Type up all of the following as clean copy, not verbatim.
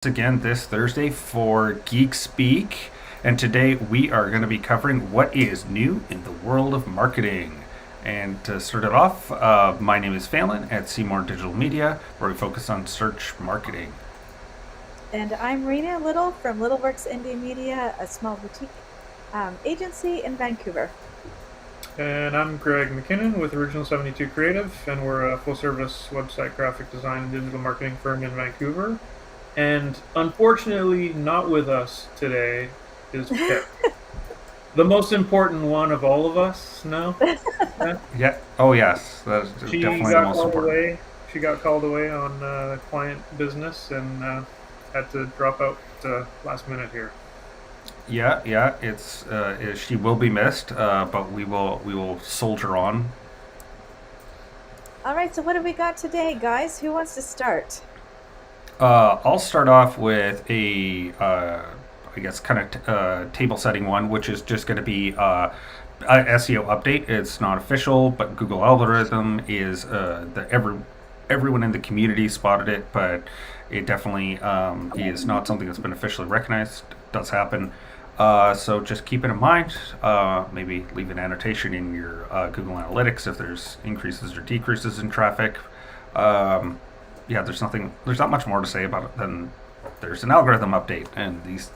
Again this Thursday for Geek Speak, and today we are going to be covering what is new in the world of marketing. And to start it off, my name is Phelan at Seymour Digital Media, where we focus on search marketing. And I'm Rena Little from Littleworks Indie Media, a small boutique agency in Vancouver. And I'm Greg McKinnon with Original 72 Creative, and we're a full-service website graphic design and digital marketing firm in Vancouver. And unfortunately, not with us today is Pip. The most important one of all of us, no? Yeah. Oh, yes. That's She definitely the got most called important. away. She got called away on client business and had to drop out last minute here. Yeah. She will be missed, but we will soldier on. All right, so what have we got today, guys? Who wants to start? I'll start off with I guess, kind of table setting one, which is just going to be a SEO update. It's not official, but Google algorithm is everyone in the community spotted it, but it definitely is not something that's been officially recognized. It does happen. So just keep it in mind. Maybe leave an annotation in your Google Analytics if there's increases or decreases in traffic. Yeah, there's not much more to say about it than there's an algorithm update, and these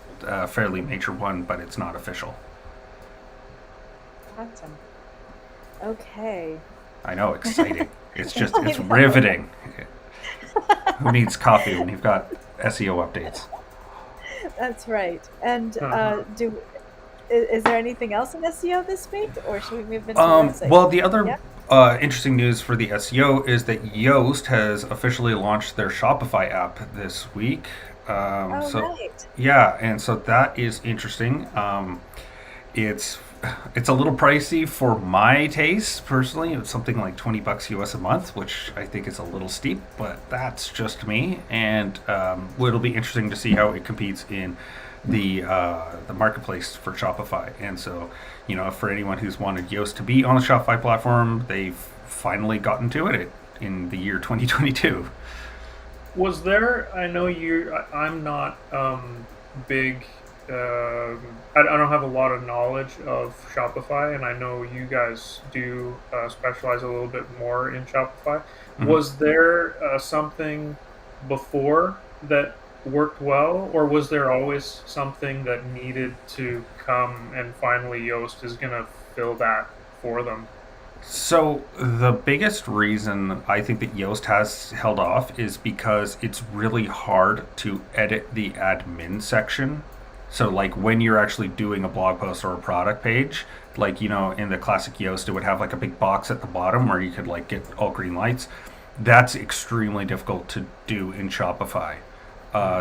fairly major one, but it's not official. Awesome. Okay. I know, exciting. It's I it's know. riveting. Who needs coffee when you've got SEO updates? That's right. And Uh-huh. is there anything else in SEO this week, or should we move into the website? Well, the other Yep. interesting news for the SEO is that Yoast has officially launched their Shopify app this week. Oh, So right. yeah, and so that is interesting. It's it's a little pricey for my taste personally. It's something like $20 US a month, which I think is a little steep, but that's just me. And it'll be interesting to see how it competes in the marketplace for Shopify. And so, for anyone who's wanted Yoast to be on the Shopify platform, they've finally gotten to it in the year 2022. Was there? I know I'm not big. I don't have a lot of knowledge of Shopify, and I know you guys do specialize a little bit more in Shopify. Mhm. Was there something before that worked well, or was there always something that needed to come, and finally Yoast is going to fill that for them? So the biggest reason I think that Yoast has held off is because it's really hard to edit the admin section. So like when you're actually doing a blog post or a product page, like in the classic Yoast, it would have like a big box at the bottom where you could like get all green lights. That's extremely difficult to do in Shopify.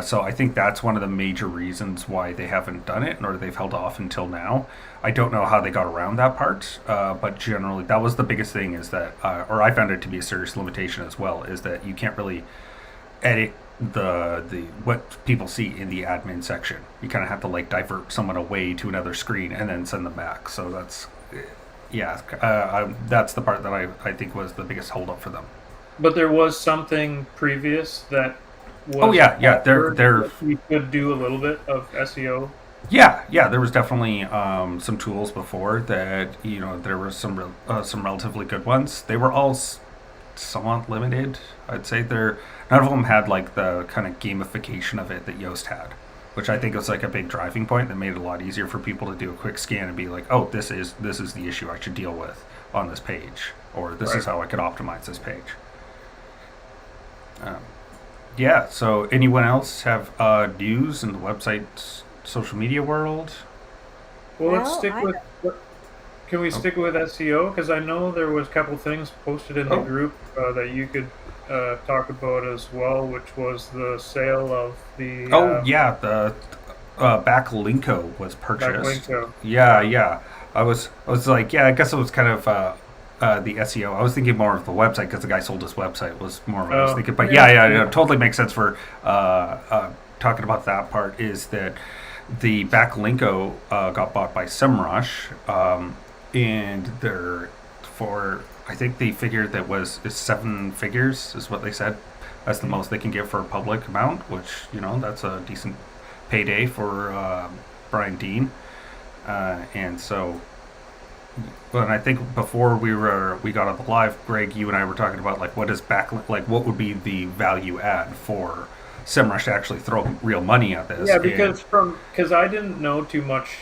So I think that's one of the major reasons why they haven't done it, or they've held off until now. I don't know how they got around that part, but generally that was the biggest thing. Is that, or I found it to be a serious limitation as well, is that you can't really edit the what people see in the admin section. You kind of have to like divert someone away to another screen and then send them back. So yeah, that's the part that I think was the biggest holdup for them. But there was something previous that Oh was yeah. They're offered they're that we could do a little bit of SEO. Yeah. There was definitely some tools before that. There were some relatively good ones. They were all somewhat limited. I'd say none of them had like the kind of gamification of it that Yoast had, which I think was like a big driving point that made it a lot easier for people to do a quick scan and be like, oh, this is the issue I should deal with on this page, or this Right. is how I could optimize this page. Um, yeah. So anyone else have news in the website social media world? Well, let's Well, stick I with. Can we Oh, stick with SEO? Because I know there was a couple things posted in the oh, group that you could talk about as well, which was the sale of the oh, yeah. The backlinko was purchased. backlinko. Yeah. Yeah. I was like, yeah. I guess it was kind of the SEO. I was thinking more of the website because the guy sold his website was more what I was Oh, thinking. But yeah. yeah, it totally makes sense for talking about that part. Is that the backlinko got bought by SEMrush, and they're for I think the figure that was is 7 figures is what they said That's the most they can get for a public amount, which, that's a decent payday for Brian Dean. And so, but I think before we got on the live, Greg, you and I were talking about like what would be the value add for SEMrush to actually throw real money at this. Yeah, because I didn't know too much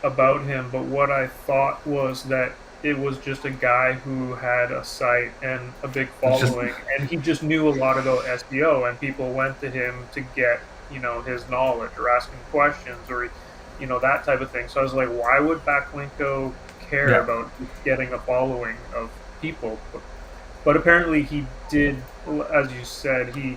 about him, but what I thought was that it was just a guy who had a site and a big following, and he just knew a lot about SEO, and people went to him to get his knowledge or ask him questions or that type of thing. So I was like, why would backlinko care about getting a following of people? But apparently he did, as you said, he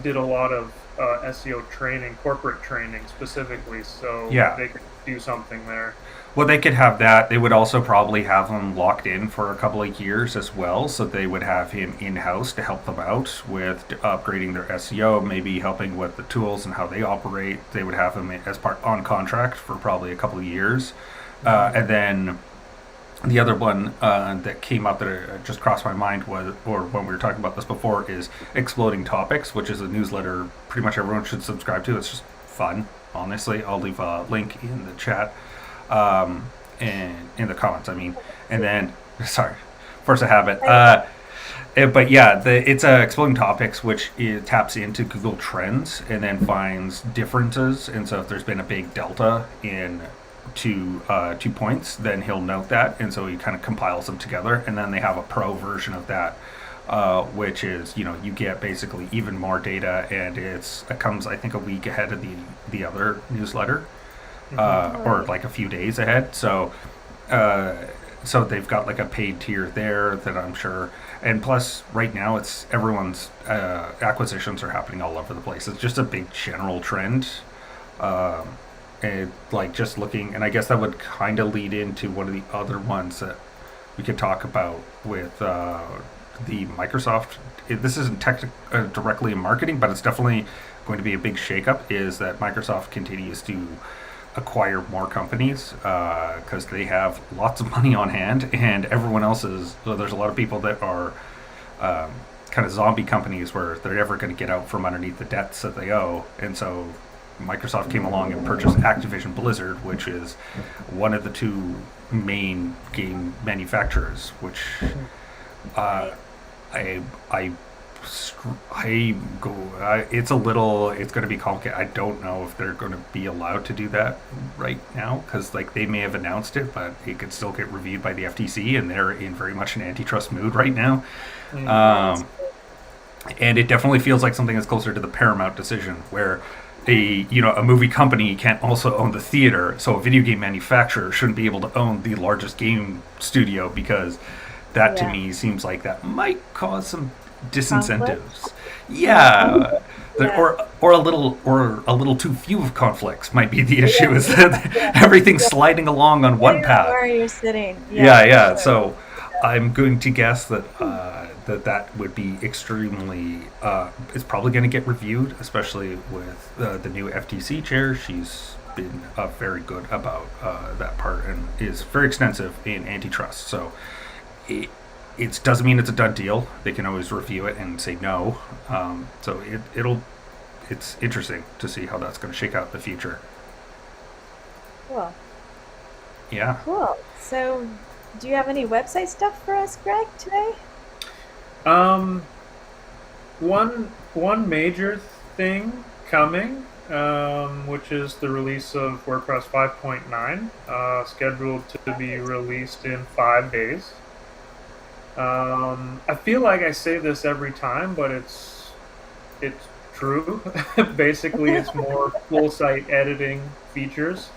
did a lot of SEO training, corporate training specifically, so they could do something there. Well, they could have that. They would also probably have him locked in for a couple of years as well, so they would have him in-house to help them out with upgrading their SEO, maybe helping with the tools and how they operate. They would have him as part on contract for probably a couple of years. And then the other one that came up that just crossed my mind was, or when we were talking about this before, is Exploding Topics, which is a newsletter pretty much everyone should subscribe to. It's just fun, honestly. I'll leave a link in the chat and in the comments. And then, sorry, force of habit. But yeah, it's Exploding Topics, which taps into Google Trends and then finds differences. And so if there's been a big delta in 2 points, then he'll note that, and so he kind of compiles them together. And then they have a pro version of that, which is you get basically even more data, and it comes I think a week ahead of the other newsletter, or like a few days ahead. So they've got like a paid tier there that I'm sure. And plus, right now, it's everyone's acquisitions are happening all over the place. It's just a big general trend. And like just looking, and I guess that would kind of lead into one of the other ones that we could talk about with the Microsoft. This isn't directly in marketing, but it's definitely going to be a big shakeup. Is that Microsoft continues to acquire more companies because they have lots of money on hand, and everyone else is. So there's a lot of people that are kind of zombie companies where they're never going to get out from underneath the debts that they owe, and so Microsoft came along and purchased Activision Blizzard, which is one of the 2 main game manufacturers. Which it's going to be complicated. I don't know if they're going to be allowed to do that right now, because like they may have announced it, but it could still get reviewed by the FTC, and they're in very much an antitrust mood right now. And it definitely feels like something that's closer to the Paramount decision, where a movie company can't also own the theater, so a video game manufacturer shouldn't be able to own the largest game studio, because that to me seems like that might cause some disincentives. Or a little too few of conflicts might be the issue. Is that everything's sliding along on one path. Where you're sitting. Sure. So I'm going to guess that that would be extremely. It's probably going to get reviewed, especially with the new FTC chair. She's been very good about that part and is very extensive in antitrust. So it doesn't mean it's a done deal. They can always review it and say no. So it's interesting to see how that's going to shake out in the future. Cool. Yeah. Cool. So, do you have any website stuff for us, Greg, today? One major thing coming, which is the release of WordPress 5.9, scheduled to be released in 5 days. I feel like I say this every time, but it's true. Basically, it's more full site editing features.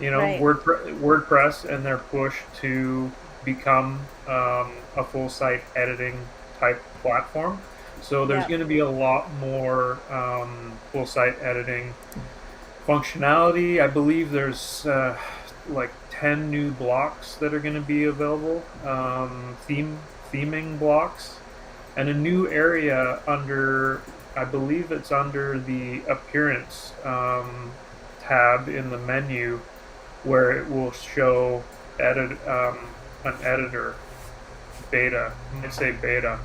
Right. WordPress and their push to become a full site editing type platform. So there's going to be a lot more full site editing functionality. I believe there's like 10 new blocks that are going to be available, theming blocks, and a new area under, I believe it's under the appearance tab in the menu, where it will show an editor beta. I say beta,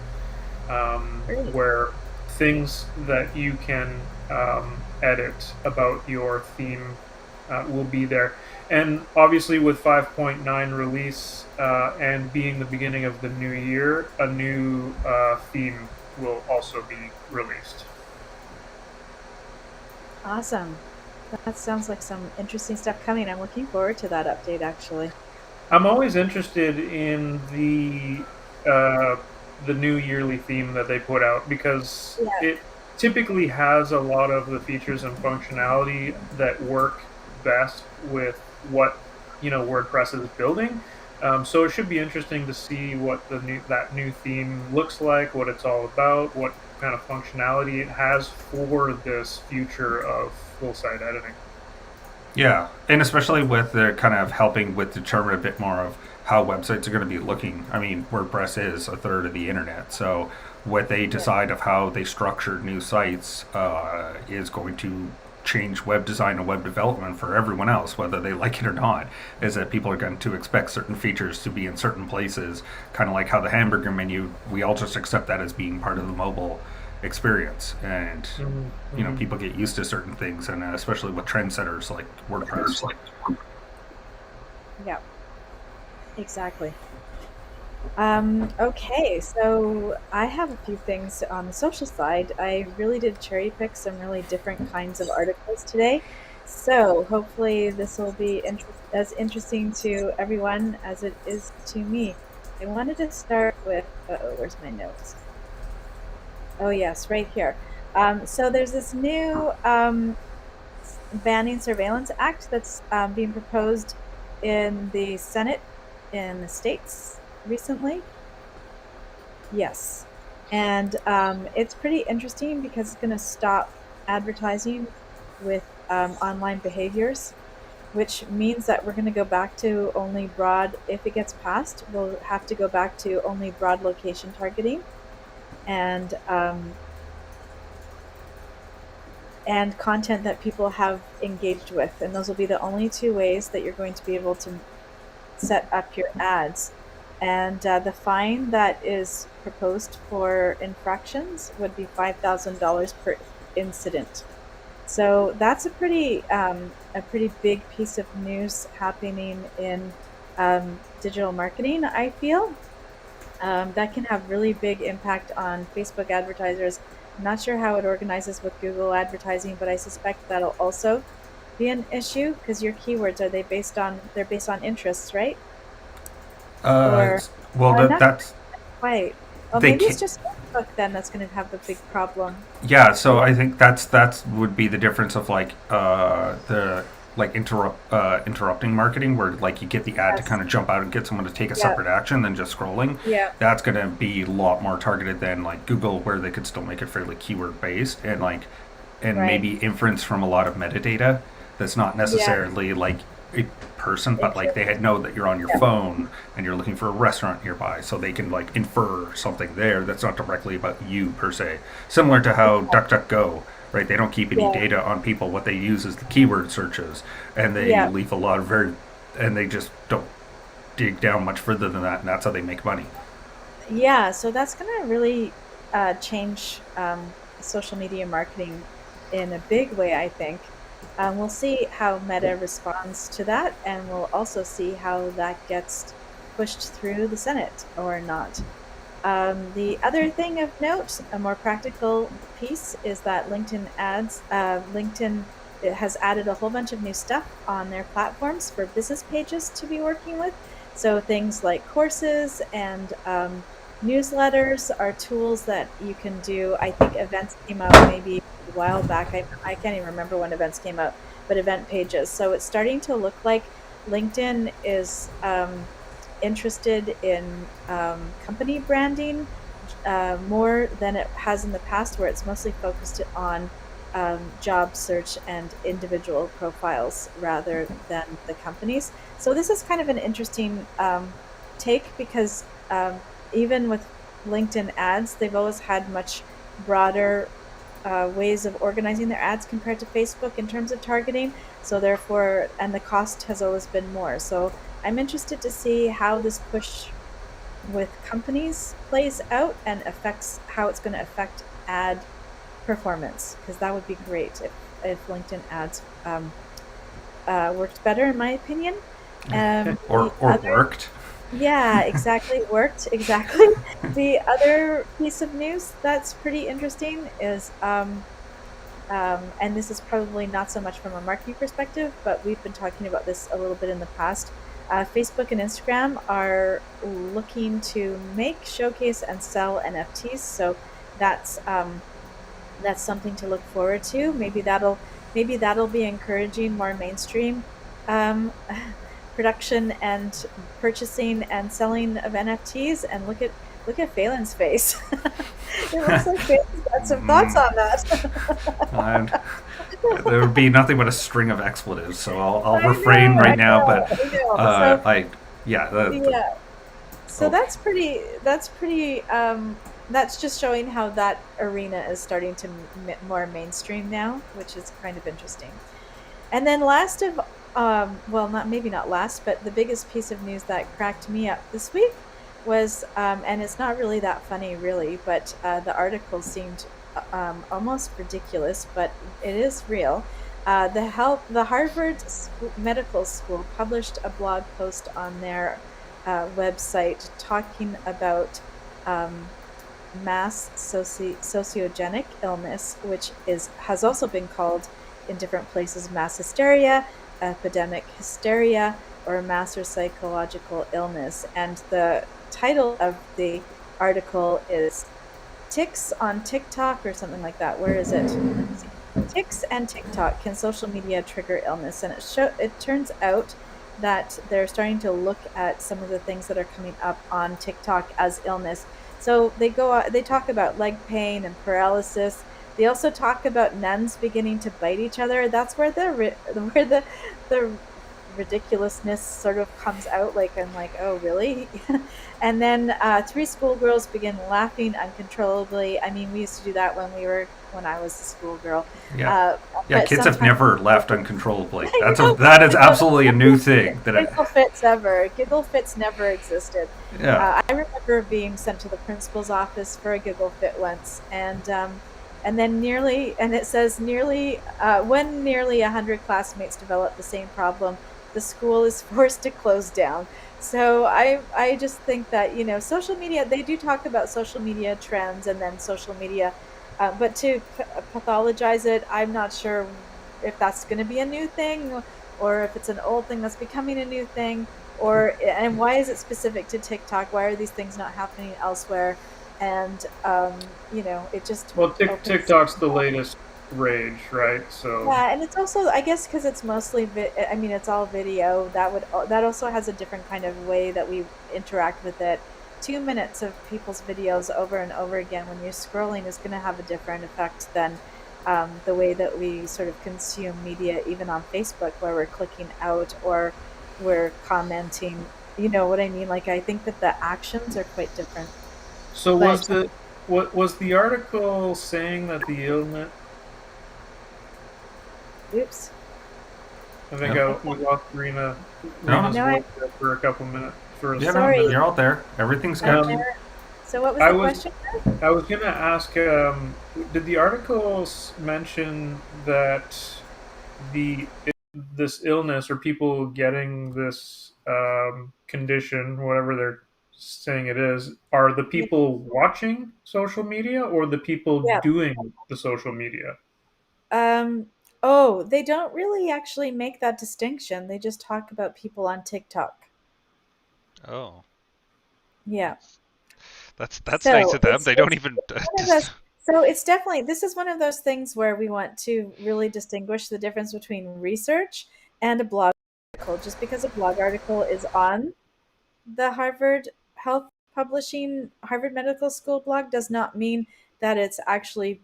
where things that you can edit about your theme will be there. And obviously, with 5.9 release and being the beginning of the new year, a new theme will also be released. Awesome. That sounds like some interesting stuff coming. I'm looking forward to that update, actually. I'm always interested in the new yearly theme that they put out because Yeah, it typically has a lot of the features and functionality that work best with what WordPress is building. So it should be interesting to see what that new theme looks like, what it's all about, what kind of functionality it has for this future of full site editing. Yeah, and especially with the kind of helping with determine a bit more of how websites are going to be looking. I mean, WordPress is a third of the internet, so what they yeah, decide of how they structure new sites is going to change web design and web development for everyone else, whether they like it or not. Is that people are going to expect certain features to be in certain places, kind of like how the hamburger menu. We all just accept that as being part of the mobile experience, and Mm-hmm. people get used to certain things, and especially with trendsetters like WordPress. yeah, exactly. Okay, so I have a few things on the social side. I really did cherry pick some really different kinds of articles today. So hopefully this will be as interesting to everyone as it is to me. I wanted to start with, where's my notes? Oh, yes, right here. So there's this new banning surveillance act that's being proposed in the Senate in the States recently. Yes. And it's pretty interesting because it's going to stop advertising with online behaviors, which means that we're going to go back to only broad, if it gets passed, we'll have to go back to only broad location targeting and content that people have engaged with. And those will be the only two ways that you're going to be able to set up your ads. And the fine that is proposed for infractions would be $5,000 per incident. So that's a pretty big piece of news happening in digital marketing. I feel that can have really big impact on Facebook advertisers. I'm not sure how it organizes with Google advertising, but I suspect that'll also be an issue because your keywords they're based on interests, right? Uh, Or well, not that's quite. Well, they maybe it's can. just Facebook then that's going to have the big problem. Yeah, so Or I think that's would be the difference of like the like interrupting marketing, where like you get the ad to yes, kind of jump out and get someone to take a yeah, separate action than just scrolling. yeah, That's going to be a lot more targeted than like Google, where they could still make it fairly keyword based, and right, maybe inference from a lot of metadata that's not yeah, necessarily like a person, but like interest, they had know that you're on your yeah, phone and you're looking for a restaurant nearby, so they can like infer something there that's not directly about you per se. Similar to how DuckDuckGo, right? They don't keep any yeah, data on people. What they use is the keyword searches, and they yeah. leave a lot of and they just don't dig down much further than that, and that's how they make money. Yeah, so that's going to really change social media marketing in a big way, I think. We'll see how Meta responds to that, and we'll also see how that gets pushed through the Senate or not. The other thing of note, a more practical piece, is that LinkedIn it has added a whole bunch of new stuff on their platforms for business pages to be working with. So things like courses and newsletters are tools that you can do. I think events came out maybe a while back. I can't even remember when events came out, but event pages. So it's starting to look like LinkedIn is interested in company branding more than it has in the past, where it's mostly focused on job search and individual profiles rather than the companies. So this is kind of an interesting take because even with LinkedIn ads, they've always had much broader ways of organizing their ads compared to Facebook in terms of targeting. So therefore, and the cost has always been more. So I'm interested to see how this push with companies plays out and affects how it's going to affect ad performance, because that would be great if LinkedIn ads worked better, in my opinion. The Or other, worked. yeah, exactly, worked exactly. The other piece of news that's pretty interesting is, and this is probably not so much from a marketing perspective, but we've been talking about this a little bit in the past. Facebook and Instagram are looking to make, showcase, and sell NFTs. So that's that's something to look forward to. Maybe that'll be encouraging more mainstream um, production and purchasing and selling of NFTs. And look at Phelan's face. It looks like Phelan's got some thoughts on that. And there would be nothing but a string of expletives, so I'll I know, refrain right I now. know, But I know. So I, yeah, yeah, so oh, that's pretty. That's pretty. That's just showing how that arena is starting to more mainstream now, which is kind of interesting. And then last of, well, not maybe not last, but the biggest piece of news that cracked me up this week was, and it's not really that funny, really, but the article seemed almost ridiculous, but it is real. The Harvard Medical School published a blog post on their website talking about um, mass sociogenic illness, which is has also been called in different places mass hysteria, epidemic hysteria, or mass or psychological illness. And the title of the article is "Ticks on TikTok" or something like that. Where is it? Let me see. Ticks and TikTok, can social media trigger illness? And it turns out that they're starting to look at some of the things that are coming up on TikTok as illness. So they talk about leg pain and paralysis. They also talk about nuns beginning to bite each other. That's where the ridiculousness sort of comes out. Like, I'm like, oh really? And then three schoolgirls begin laughing uncontrollably. I mean, we used to do that when I was a schoolgirl. yeah, Uh, yeah. but Kids have sometimes never laughed uncontrollably. I know, That is I know, absolutely a new thing. giggle fits ever. Giggle fits never existed. Yeah, I remember being sent to the principal's office for a giggle fit once, and then and it says when nearly 100 classmates develop the same problem, the school is forced to close down. So I just think that, social media, they do talk about social media trends and then social media, but to pathologize it, I'm not sure if that's going to be a new thing, or if it's an old thing that's becoming a new thing, and why is it specific to TikTok? Why are these things not happening elsewhere? And it just Well, opens. TikTok's the latest rage, right? So Yeah, and it's also, I guess, because it's mostly I mean, it's all video. That also has a different kind of way that we interact with it. 2 minutes of people's videos over and over again when you're scrolling is going to have a different effect than the way that we sort of consume media, even on Facebook, where we're clicking out or we're commenting. You know what I mean? Like, I think that the actions are quite different. so But what was the article saying that the illness? oops, I think yep. I we can't. lost Rena. No, Rena's No, voice there for a couple minutes, for a yeah, no, minute. sorry. you're all there. Everything's I'm good. Um, there. So, what was I the was question? I was gonna ask, did the articles mention that the this illness or people getting this condition, whatever they're saying it is, are the Yeah. people watching social media or the people Yeah. doing the social media? Um, oh, they don't really actually make that distinction. They just talk about people on TikTok. Oh, Yeah. that's that's nice So of them. They don't even it's one of just. those. So it's definitely, this is one of those things where we want to really distinguish the difference between research and a blog article. Just because a blog article is on the Harvard Medical School blog does not mean that it's actually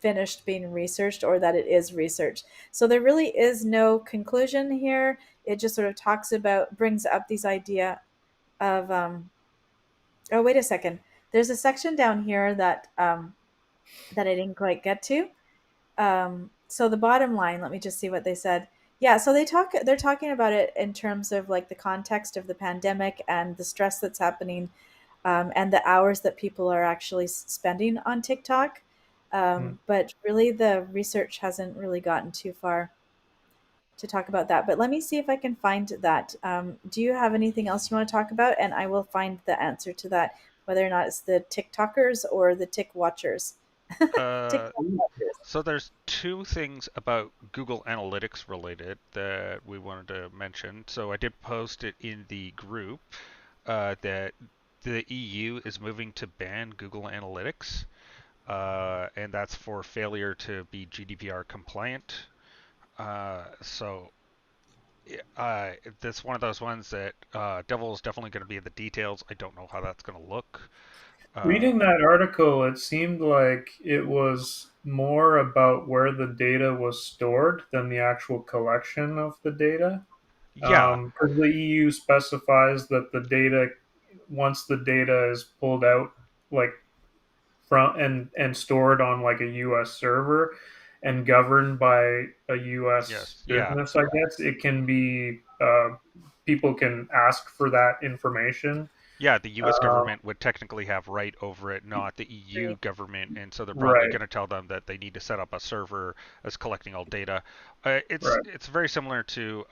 finished being researched or that it is research. So there really is no conclusion here. It just sort of brings up these idea of, oh, wait a second. There's a section down here that I didn't quite get to. So the bottom line, let me just see what they said. Yeah, so they're talking about it in terms of like the context of the pandemic and the stress that's happening, and the hours that people are actually spending on TikTok. Mm. But really, the research hasn't really gotten too far to talk about that. But let me see if I can find that. Do you have anything else you want to talk about? And I will find the answer to that, whether or not it's the TikTokers or the Tick Watchers. Uh, TikTok watchers. so there's two things about Google Analytics related that we wanted to mention. So I did post it in the group that the EU is moving to ban Google Analytics, and that's for failure to be GDPR compliant. So that's one of those ones that devil is definitely going to be in the details. I don't know how that's going to look. Uh, Reading that article, it seemed like it was more about where the data was stored than the actual collection of the data. yeah, Because the EU specifies that the data, once the data is pulled out, like from and stored on like a US server and governed by a US yes, yeah. business, I guess it can be people can ask for that information. Yeah, the U.S. Uh, government would technically have right over it, not the EU government, and so they're probably right, going to tell them that they need to set up a server as collecting all data. right. It's very similar to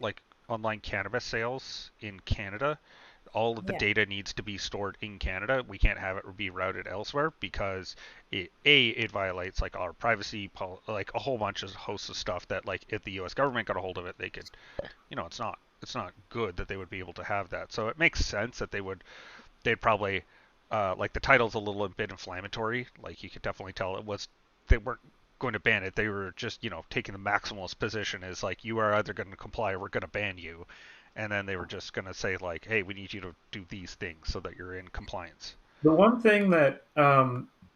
like online cannabis sales in Canada. All of the Yeah. data needs to be stored in Canada. We can't have it be routed elsewhere because it violates like our privacy, like a whole bunch of hosts of stuff that like if the U.S. government got a hold of it, they could, it's not good that they would be able to have that. So it makes sense that they'd probably like the title's a little bit inflammatory. Like you could definitely tell they weren't going to ban it. They were just taking the maximalist position as like you are either going to comply or we're going to ban you, and then they were just going to say like, hey, we need you to do these things so that you're in compliance. The one thing that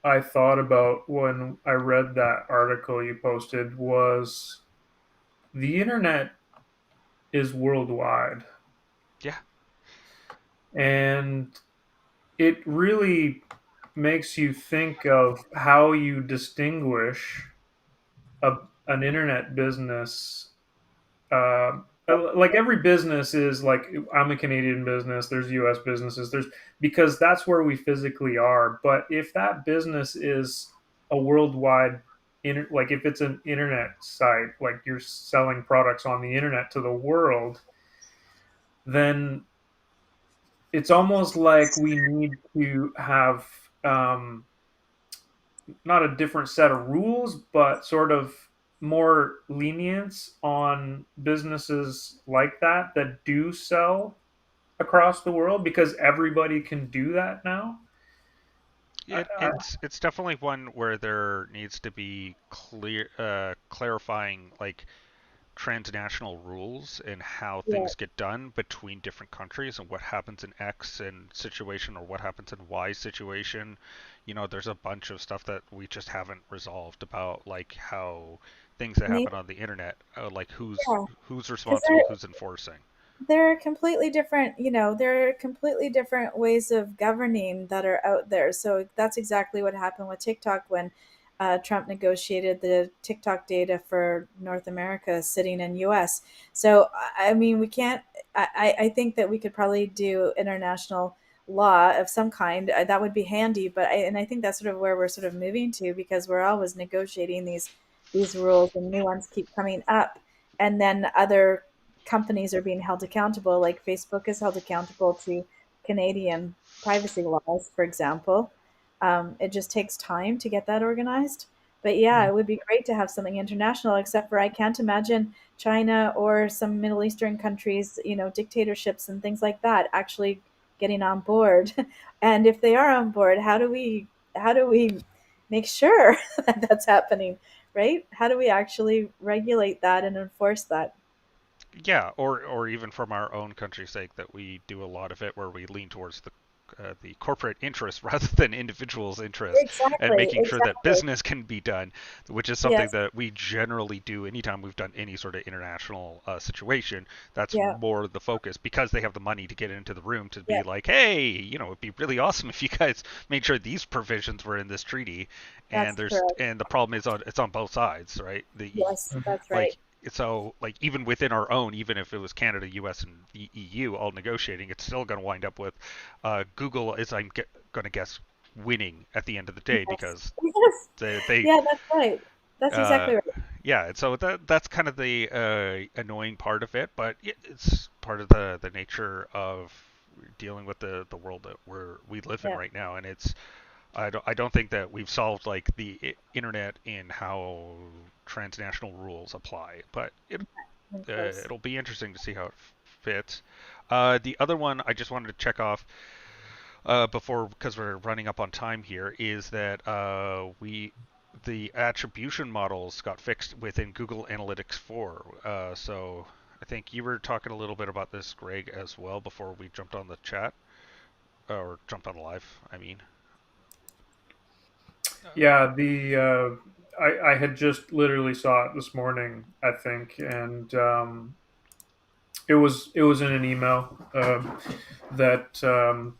I thought about when I read that article you posted was the internet is worldwide, Yeah, and it really makes you think of how you distinguish a, an internet business. Like every business is like I'm a Canadian business. There's U.S. businesses. There's because that's where we physically are. But if that business is a worldwide, like if it's an internet site, like you're selling products on the internet to the world, then it's almost like we need to have um, not a different set of rules, but sort of more lenience on businesses like that do sell across the world because everybody can do that now. it's definitely one where there needs to be clarifying like transnational rules and how Yeah. things get done between different countries and what happens in X and situation or what happens in Y situation. There's a bunch of stuff that we just haven't resolved about like how things that Maybe, happen on the internet, like yeah. who's Because responsible, who's enforcing. there are completely different, there are completely different ways of governing that are out there. So that's exactly what happened with TikTok when Trump negotiated the TikTok data for North America sitting in US. So I mean, we can't. I think that we could probably do international law of some kind. That would be handy. And I think that's sort of where we're sort of moving to because we're always negotiating these rules and new ones keep coming up, and then other companies are being held accountable, like Facebook is held accountable to Canadian privacy laws, for example. It just takes time to get that organized. But yeah, it would be great to have something international, except for I can't imagine China or some Middle Eastern countries, dictatorships and things like that actually getting on board. And if they are on board, how do we make sure that that's happening, right? How do we actually regulate that and enforce that? Yeah, or even from our own country's sake, that we do a lot of it where we lean towards the corporate interest rather than individuals' interest, and Exactly, making sure that exactly. business can be done, which is something Yes, that we generally do anytime we've done any sort of international situation. That's yeah, more the focus because they have the money to get into the room to yeah, be like, hey, it'd be really awesome if you guys made sure these provisions were in this treaty. And that's correct. the problem is it's on both sides, right? Yes, that's right. Like so like even within our own, even if it was Canada, US, and the EU all negotiating, it's still going to wind up with Google, as I'm going to guess, winning at the end of the day Yes. because Yes. they Yeah, that's right. That's uh, exactly right. yeah, and so that's kind of the annoying part of it, but it's part of the nature of dealing with the world that we live in Yeah, right now, and it's I don't think that we've solved like the internet in how transnational rules apply, but I'm close. it'll be interesting to see how it fits. The other one I just wanted to check off before, because we're running up on time here, is that we the attribution models got fixed within Google Analytics 4. So I think you were talking a little bit about this, Greg, as well before we jumped on the chat or jumped on live. I mean, Yeah, the I had just literally saw it this morning, I think, and it was in an email that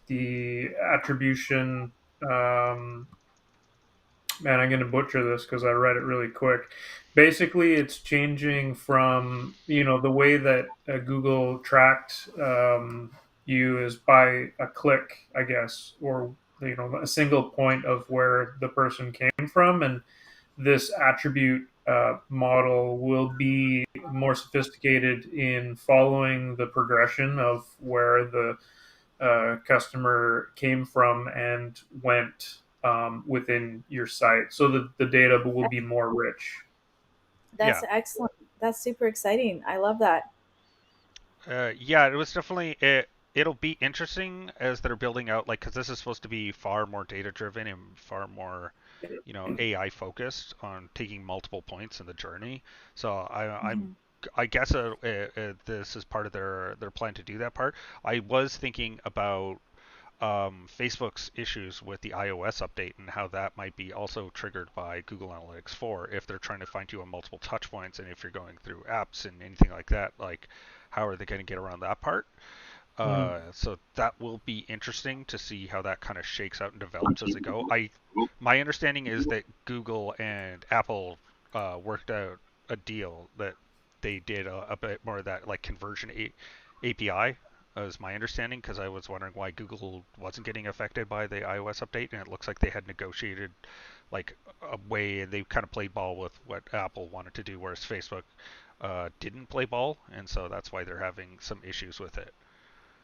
the attribution. Man, I'm going to butcher this because I read it really quick. Basically, it's changing from the way that Google tracked you is by a click, I guess, or a single point of where the person came from, and this attribute model will be more sophisticated in following the progression of where the customer came from and went within your site. So the data will be more rich. That's yeah, excellent. That's super exciting. I love that. yeah, it was definitely it. It'll be interesting as they're building out, like, because this is supposed to be far more data driven and far more, AI focused on taking multiple points in the journey. So Mhm. I guess this is part of their plan to do that part. I was thinking about Facebook's issues with the iOS update and how that might be also triggered by Google Analytics 4 if they're trying to find you on multiple touch points, and if you're going through apps and anything like that, like how are they going to get around that part? Mm. So that will be interesting to see how that kind of shakes out and develops as it go. My understanding is that Google and Apple worked out a deal that they did a bit more of that like conversion API. Is my understanding, because I was wondering why Google wasn't getting affected by the iOS update, and it looks like they had negotiated like a way, and they kind of played ball with what Apple wanted to do, whereas Facebook didn't play ball, and so that's why they're having some issues with it.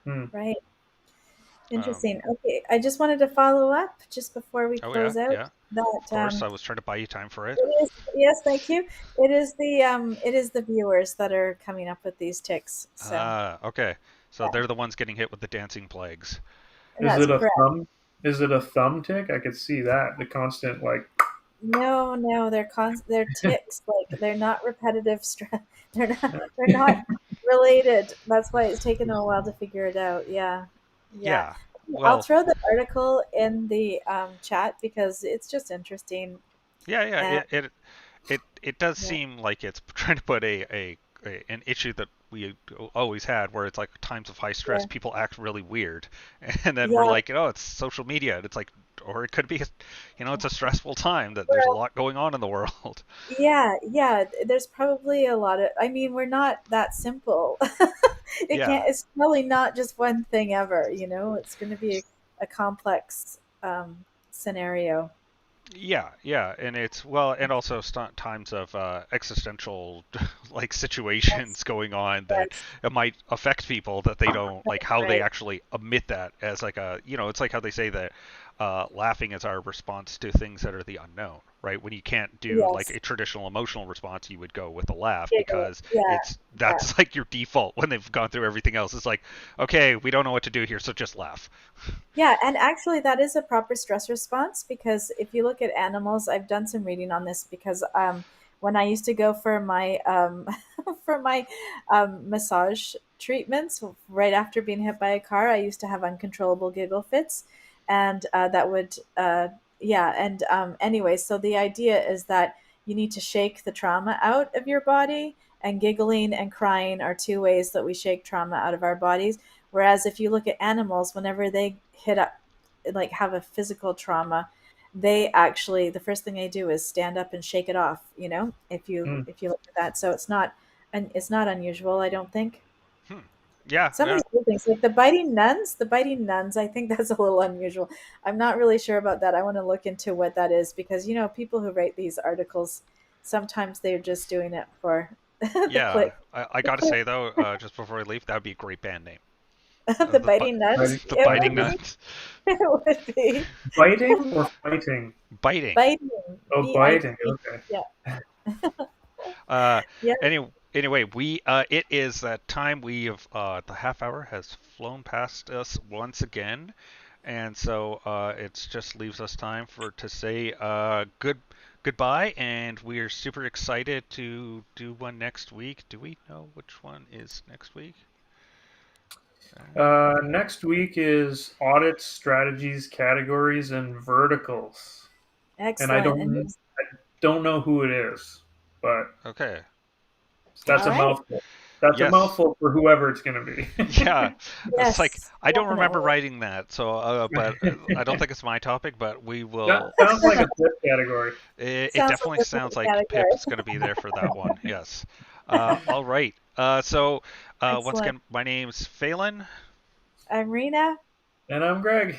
Mm. Right. Um, Interesting. Okay. I just wanted to follow up just before we oh yeah, close out yeah. that Of course, I was trying to buy you time for it. it is, yes, thank you. It is the viewers that are coming up with these ticks. So Ah, okay. So yeah, they're the ones getting hit with the dancing plagues. Is that's it a correct. thumb? Is it a thumb tick? I could see that the constant like. No, no, they're ticks. Like they're not repetitive stress. They're not related. That's why it's taken a while to figure it out. Yeah, yeah. Yeah. I'll Well, throw the article in the chat because it's just interesting. yeah, yeah. And It does yeah, seem like it's trying to put an issue that we always had, where it's like times of high stress, yeah, people act really weird, and then we're yeah. like, oh, it's social media, and it's like, or it could be, it's a stressful time that there's a Well, lot going on in the world. yeah, yeah. There's probably a lot of. I mean, we're not that simple. It Yeah. can't. It's probably not just one thing ever. It's going to be a complex scenario. Yeah, yeah, and it's well, and also times of existential like situations Yes, going on that yes, it might affect people that they don't like how they right. actually emit that as like it's like how they say that laughing is our response to things that are the unknown, right? When you can't do like Yes, a traditional emotional response, you would go with a laugh giggle. because Yeah, it's yeah, that's like your default when they've gone through everything else. It's like, okay, we don't know what to do here, so just laugh. yeah. And actually, that is a proper stress response because if you look at animals, I've done some reading on this because when I used to go for my for my massage treatments right after being hit by a car, I used to have uncontrollable giggle fits, and that would yeah. And anyway, so the idea is that you need to shake the trauma out of your body, and giggling and crying are two ways that we shake trauma out of our bodies. Whereas if you look at animals, whenever they hit up, like have a physical trauma, they actually the first thing they do is stand up and shake it off. If you Mm. if you look at that, so it's not and it's not unusual. I don't think. Hmm. Yeah, Some of yeah, these other things, like the biting nuns, I think that's a little unusual. I'm not really sure about that. I want to look into what that is because, people who write these articles, sometimes they're just doing it for the yeah. click. I The gotta click, say though, just before we leave, that would be a great band name. the The biting nuns. Biting, the It biting would biting, be. nuts. It would be. biting or fighting? Biting. Biting. Oh, biting. BIT. Okay. Yeah. Uh, Yeah. anyway, we it is that time. We have the half hour has flown past us once again, and so it just leaves us time to say goodbye, and we're super excited to do one next week. Do we know which one is next week? Next week is audit strategies, categories, and verticals. And I Excellent. And don't know who it is, but Okay. that's all a right. mouthful. That's a Yes. mouthful for whoever it's going to be. Yeah, it's like Yes, I don't remember definitely. writing that, so but I don't think it's my topic, but we That will. sounds like a zip category. It Sounds like definitely a sounds perfect like category. Pip's going to be there for that one. Yes. All right. So once Excellent. again, my name's Phelan. I'm Rena. And I'm Greg.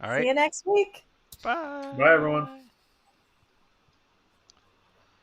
All See right. you next week. Bye, everyone. Bye.